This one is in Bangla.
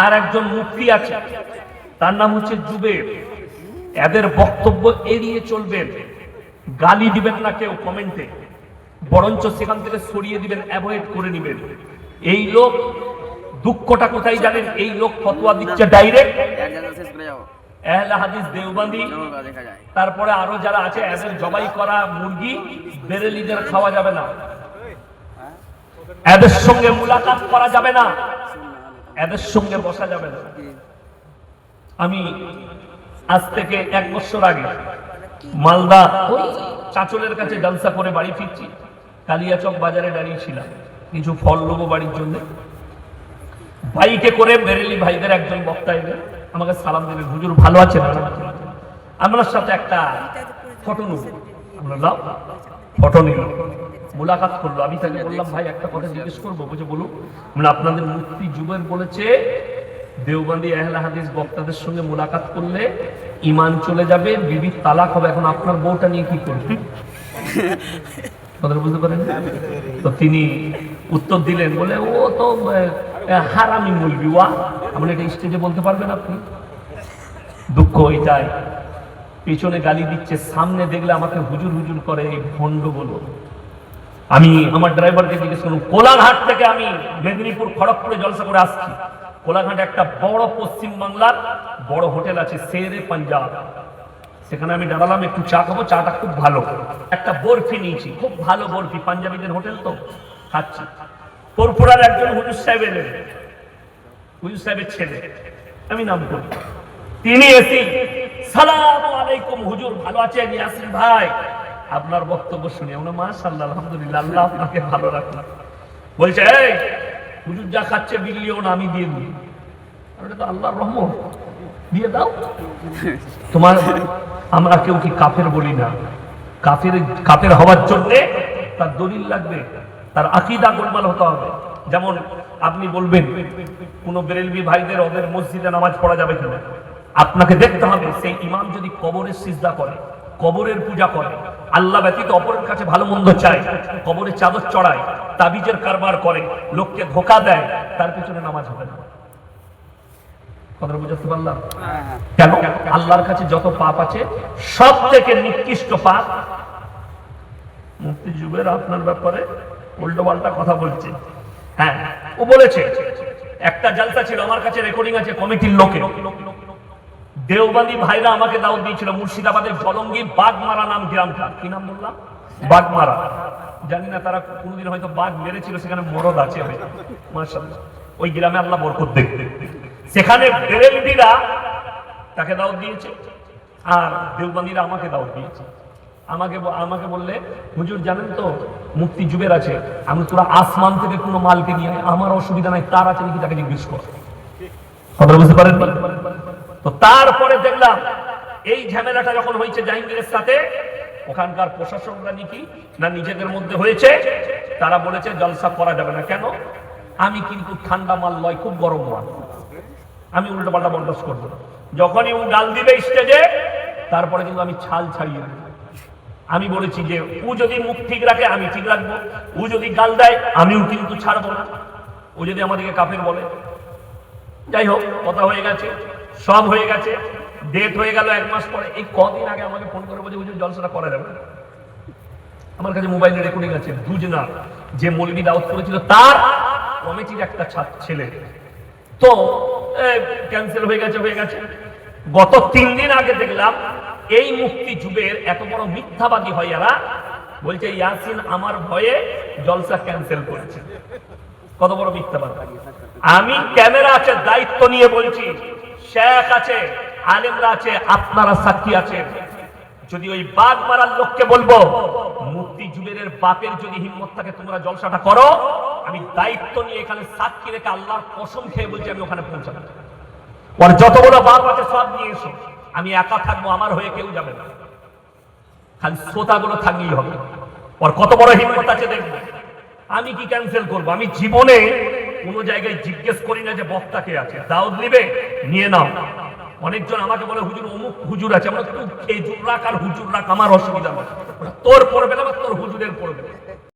আর একজন মুফতি আছে, তার নাম হচ্ছে জুবের। এদের বক্তব্য এড়িয়ে চলবেন, গালি দিবেন না কেউ কমেন্টে, বরঞ্চ সেখান থেকে সরিয়ে দিবেন, অ্যাভয়েড করে নেবেন। এই লোক দুঃখটা কোথায় জানেন? এই লোক ফতোয়া দিচ্ছে ডাইরেক্ট আহলে হাদিস দেওবন্দি, তারপরে আরো যারা আছে এদের জবাই করা মুরগি বেরেলিদের খাওয়া যাবে না, এদের সঙ্গে মুলাকাত করা যাবে না, এদের সঙ্গে বসা যাবে না। আমি আজ থেকে 1 বছর আগে মালদা ওই চাচলের কাছে জলসা করে বাড়ি ফিরছি, কালিয়াচক বাজারে দাঁড়িয়েছিলাম, কিছু ফল নেবো বাড়ির জন্য। বাইকে করে বেরেলি ভাইদের একজন বক্তা এলেন, আমাকে সালাম দিলেন, হুজুর ভালো আছেন? আমার সাথে একটা ফটো নেব। আমরা দাও, ফটো নিল, মুলাকাত করলো। আমি তাকে বললাম, ভাই একটা কথা জিজ্ঞেস করবো। বলছে বলুন। মানে আপনাদের মুফতি জুবের বলেছে দেওবন্দি আহলে হাদিস বক্তাদের সঙ্গে মুলাকাত করলে ঈমান চলে যাবে, বিবির তালাক হবে। এখন আপনার বউটা নিয়ে কি করবেন? কথা বুঝতে পারেন? তো তিনি উত্তর দিলেন, বলে ও তো হারামি বলবি, ওয়া আপনি এটা স্টেজে বলতে পারবেন আপনি? দুঃখ ওইটাই, পেছনে গালি দিচ্ছে, সামনে দেখলে আমাকে হুজুর হুজুর করে, এই ভণ্ড বলো। আমি আমার ড্রাইভারকে জিজ্ঞেস করলাম, কোলাঘাট থেকে আমি মেদিনীপুর খড়গপুরে জলসা করে আসছি। কোলাঘাটে একটা বড় পশ্চিম বাংলার বড় হোটেল আছে, শেরে পাঞ্জাব, সেখানে আমি দাঁড়ালাম, একটু চা খাবো, চাটা খুব ভালো। একটা বরফি নিয়েছি, খুব ভালো বরফি, পাঞ্জাবিদের হোটেল তো, খাচ্ছি। পরপুরার একজন হুজুর সাহেব এলেন, হুজুর সাহেবের ছেলে, আমি নাম করি, তিনি এসে সালাম আলাইকুম হুজুর, ভালো আছেন? ইয়াসিন ভাই আপনার বক্তব্য শুনে আমরা মাশাআল্লাহ আলহামদুলিল্লাহ, আল্লাহ আপনাকে ভালো রাখলাম। বলছে, এই হুজুর যা খাচ্ছে বিলিও না, আমি দিয়ে দিই। এটা তো আল্লাহর রহমত, দিয়ে দাও। তোমার আমরা কেউ কি কাফের বলি না? কাফের হওয়ার জন্য তার দলিল লাগবে, তার আকীদা গোলমাল হতে হবে। যেমন আপনি বলবেন কোন বেরেলভি ভাইদের ওদের মসজিদে নামাজ পড়া যাবে কিনা, আপনাকে দেখতে হবে সেই ইমাম যদি কবরের সিজদা করে, কবরের পূজা করে, আল্লাহ ব্যতীত অপরের কাছে ভালো মন্দ চায়, কবরে চাদর চড়ায়, তাবিজের কারবার করে, লোককে ধোঁকা দেয়, তার পিছনে নামাজ হবে না। কথা বুঝতে পারলাম? কেন? আল্লাহর কাছে যত পাপ আছে সব থেকে নিকৃষ্ট পাপ। মুফতি জুবের আপনার ব্যাপারে উল্টো পাল্টা কথা বলছে। হ্যাঁ, ও বলেছে একটা জলসা ছিল, আমার কাছে রেকর্ডিং আছে, কমিটির লোকে দেওবন্দি ভাইরা আমাকে দাওয়াত দিয়েছিল মুর্শিদাবাদের জলঙ্গি বাগমারা নাম গ্রামটা। কি নাম বললাম? বাগমারা। জানি না তারা কোনদিন হয়তো বাঘ মেরেছিল, সেখানে মরদ আছে, মাশাআল্লাহ। ওই গ্রামে আল্লাহ বরকত দেখ। সেখানে বেরেলভিরা তাকে দাওয়াত দিয়েছে, আর দেওবন্দিরা আমাকে দাওয়াত দিয়েছে। আমাকে বললে, হুজুর জানেন তো মুফতি জুবের আছে, আমি তোরা আসমান থেকে কোনো মালকে নিয়ে, আমার অসুবিধা নাই, তার আছে নাকি তাকে জিজ্ঞেস কর। কথা বুঝতে পারেন? তো তারপরে দেখলাম এই ঝামেলাটা যখন হয়েছে জাহাঙ্গীরের সাথে, ওখানকার প্রশাসকরা নাকি না নিজেদের মধ্যে হয়েছে, তারা বলেছে জলসা করা যাবে না। কেন? আমি কিন্তু ঠান্ডা মাল লয়, খুব গরম মাল, আমি উল্টো পাল্টা বরদাস্ত করবো না। যখনই ও গাল দিবে স্টেজে, তারপরে কিন্তু আমি ছাল ছাড়িয়ে দেব। আমি বলেছি যে ও যদি মুখ ঠিক রাখে আমি ঠিক রাখবো, ও যদি গাল দেয় আমিও কিন্তু ছাড়বো না, ও যদি আমাদেরকে কাফের বলে। যাই হোক, কথা হয়ে গেছে, সব হয়ে গেছে, ডেট হয়ে গেল 1 মাস পরে। এই কদিন আগে আমাকে ফোন করে বলছে, হুজুর জলসাটা করা যাবে না। আমার কাছে মোবাইলে রেকর্ডিং আছে, দুজনা যে মৌলবি দাওয়াত করেছিল তার কমিটির একটা ছেলে, তো ক্যান্সেল হয়ে গেছে। গত 3 দিন আগে দেখলাম এই মুফতি জুবের এত বড় মিথ্যাবাদী হয়, এরা বলছে ইয়াসিন আমার ভয়ে জলসা ক্যান্সেল করেছে। কত বড় মিথ্যাবাদী! আমি ক্যামেরা আছে দায়িত্ব নিয়ে বলছি, শেখ আছে, আলেমরা আছে, আপনারা সাক্ষী আছেন। যদি ওই বাঘ মারার লোককে বলবো মুফতি জুবেরের বাপের যদি হিম্মত থাকে তোমরা জলসাটা করো, আমি দায়িত্ব নিয়ে এখানে সাক্ষী রেখে আল্লাহর কসম খেয়ে বলছি আমি ওখানে পৌঁছাবো। ওর যত বড় বাপ আছে সব নিয়ে এসো, আমি একা থাকবো, আমার হয়ে কেউ যাবে না, খালি শ্রোতাগুলো থাকলেই হবে। ওর কত বড় হিম্মত আছে দেখবো। আমি কি ক্যান্সেল করবো? আমি জীবনে কোনো জায়গায় জিজ্ঞেস করি না যে বক্তা কে আছে, দাওয়াত নিবে নিয়ে নাও। অনেকজন আমাকে বলে হুজুর অমুক হুজুর আছে, আমরা তুই খেজুর রাখ আর হুজুর রাখ, আমার অসুবিধা নেই, তোর পড়বে না তোর হুজুরের পড়বে।